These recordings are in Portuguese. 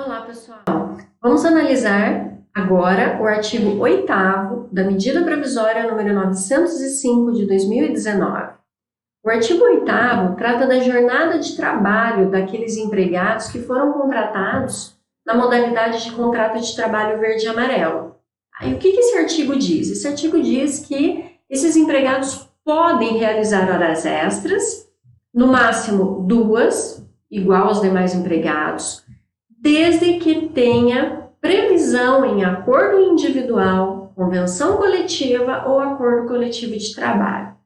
Olá, pessoal! Vamos analisar agora o artigo 8º da Medida Provisória número 905 de 2019. O artigo 8º trata da jornada de trabalho daqueles empregados que foram contratados na modalidade de contrato de trabalho verde e amarelo. E o que esse artigo diz? Esse artigo diz que esses empregados podem realizar horas extras, no máximo 2, igual aos demais empregados, desde que tenha previsão em acordo individual, convenção coletiva ou acordo coletivo de trabalho.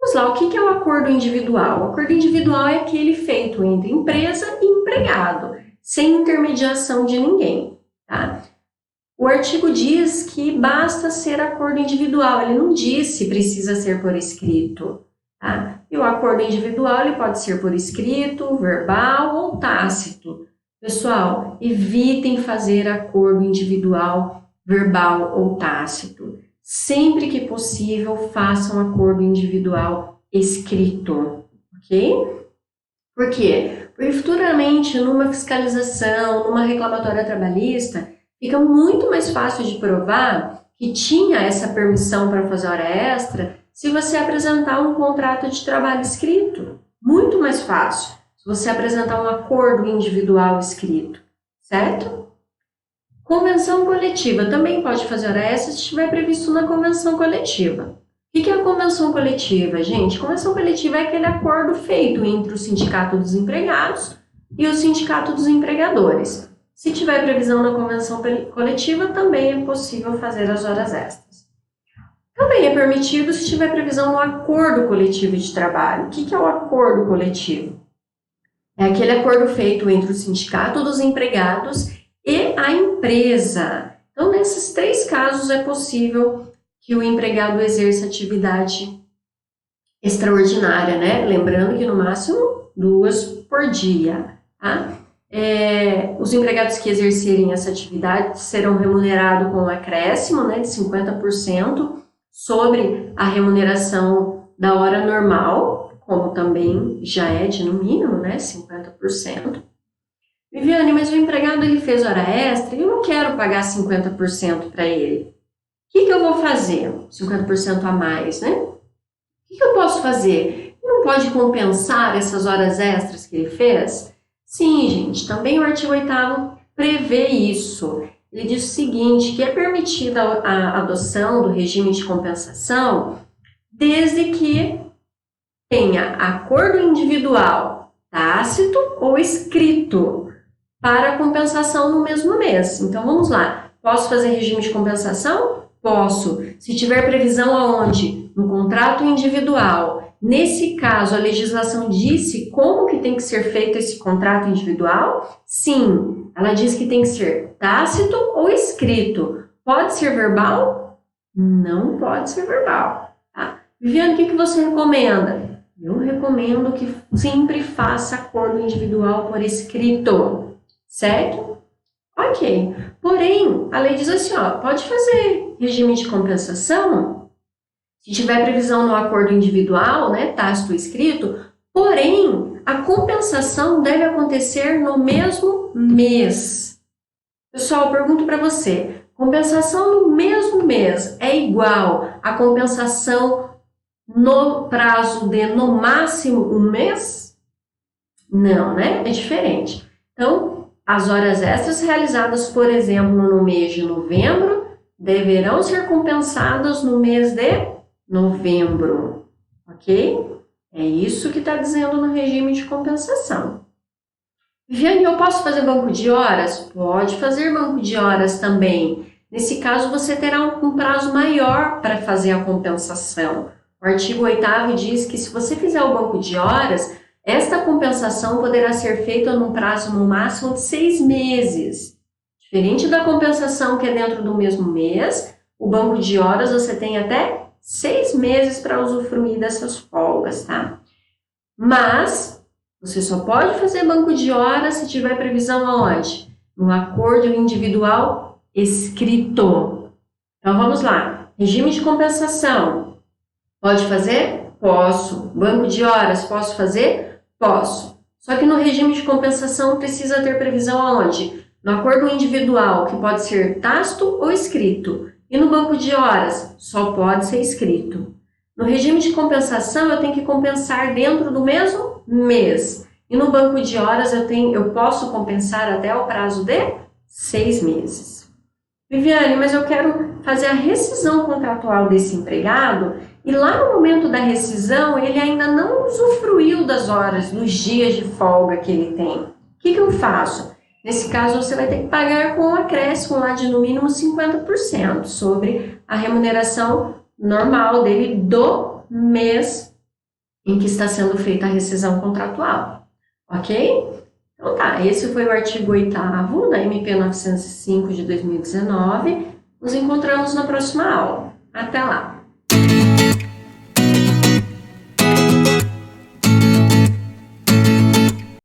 Vamos lá, o que é o acordo individual? O acordo individual é aquele feito entre empresa e empregado, sem intermediação de ninguém, tá? O artigo diz que basta ser acordo individual, ele não diz se precisa ser por escrito, tá? E o acordo individual ele pode ser por escrito, verbal ou tácito. Pessoal, evitem fazer acordo individual, verbal ou tácito. Sempre que possível, façam acordo individual escrito, ok? Por quê? Porque futuramente, numa fiscalização, numa reclamatória trabalhista, fica muito mais fácil de provar que tinha essa permissão para fazer hora extra se você apresentar um contrato de trabalho escrito. Muito mais fácil se você apresentar um acordo individual escrito, certo? Convenção coletiva também pode fazer hora extra se estiver previsto na convenção coletiva. O que é a convenção coletiva, gente? Convenção coletiva é aquele acordo feito entre o sindicato dos empregados e o sindicato dos empregadores. Se tiver previsão na convenção coletiva, também é possível fazer as horas extras. Também é permitido se tiver previsão no acordo coletivo de trabalho. O que é o acordo coletivo? É aquele acordo feito entre o sindicato dos empregados e a empresa. Então, nesses 3 casos, é possível que o empregado exerça atividade extraordinária, né? Lembrando que no máximo 2 por dia, tá? Os empregados que exercerem essa atividade serão remunerados com um acréscimo, né, de 50% sobre a remuneração da hora normal, como também já é de no mínimo, né, 50%. Viviane, mas o empregado ele fez hora extra e eu não quero pagar 50% para ele. O que eu vou fazer? 50% a mais, né? O que eu posso fazer? Ele não pode compensar essas horas extras que ele fez? Sim, gente, também o artigo 8º prevê isso. Ele diz o seguinte, que é permitida a adoção do regime de compensação desde que tenha acordo individual, tácito ou escrito para compensação no mesmo mês. Então, vamos lá. Posso fazer regime de compensação? Posso. Se tiver previsão aonde? No contrato individual. Nesse caso, a legislação disse como que tem que ser feito esse contrato individual? Sim, ela diz que tem que ser tácito ou escrito. Pode ser verbal? Não pode ser verbal. Tá? Viviane, o que você recomenda? Eu recomendo que sempre faça acordo individual por escrito, certo? Ok. Porém, a lei diz assim, ó, pode fazer regime de compensação se tiver previsão no acordo individual, né, tácito ou escrito, porém, a compensação deve acontecer no mesmo mês. Pessoal, eu pergunto para você, compensação no mesmo mês é igual a compensação no prazo de no máximo 1 mês? Não, né? É diferente. Então, as horas extras realizadas, por exemplo, no mês de novembro, deverão ser compensadas no mês de novembro, ok? É isso que está dizendo no regime de compensação. Viviane, eu posso fazer banco de horas? Pode fazer banco de horas também. Nesse caso, você terá um prazo maior para fazer a compensação. O artigo 8º diz que se você fizer o banco de horas, esta compensação poderá ser feita num prazo no máximo de 6 meses. Diferente da compensação que é dentro do mesmo mês, o banco de horas você tem até 6 meses para usufruir dessas folgas, tá? Mas você só pode fazer banco de horas se tiver previsão aonde? No acordo individual escrito. Então vamos lá. Regime de compensação. Pode fazer? Posso. Banco de horas, posso fazer? Posso. Só que no regime de compensação precisa ter previsão aonde? No acordo individual, que pode ser tácito ou escrito. E no banco de horas, só pode ser escrito. No regime de compensação, eu tenho que compensar dentro do mesmo mês. E no banco de horas, eu posso compensar até o prazo de 6 meses. Viviane, mas eu quero fazer a rescisão contratual desse empregado e lá no momento da rescisão ele ainda não usufruiu das horas, dos dias de folga que ele tem. O que eu faço? Nesse caso, você vai ter que pagar com um acréscimo lá de no mínimo 50% sobre a remuneração normal dele do mês em que está sendo feita a rescisão contratual, ok? Então tá, esse foi o artigo 8º da MP 905 de 2019. Nos encontramos na próxima aula. Até lá!